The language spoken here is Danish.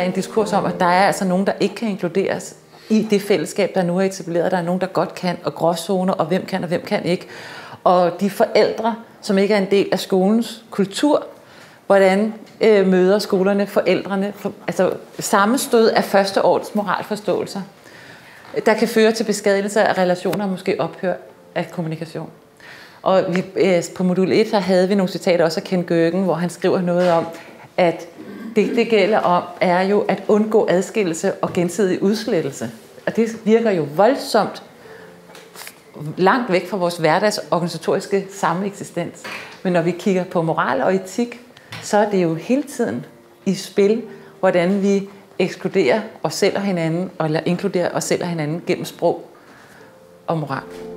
en diskurs om, at der er altså nogen, der ikke kan inkluderes i det fællesskab, der nu er etableret. Der er nogen, der godt kan, og gråzoner, og hvem kan, og hvem kan ikke. Og de forældre, som ikke er en del af skolens kultur, hvordan møder skolerne forældrene? Altså sammenstød af første års moralforståelser, der kan føre til beskadigelse af relationer og måske ophør af kommunikation. Og på modul 1 her havde vi nogle citater også af Ken Gergen, hvor han skriver noget om, at det gælder om, er jo at undgå adskillelse og gensidig udslettelse. Og det virker jo voldsomt langt væk fra vores hverdags organisatoriske sameksistens. Men når vi kigger på moral og etik, så er det jo hele tiden i spil, hvordan vi ekskluderer os selv og hinanden, eller inkluderer os selv og hinanden gennem sprog og moral.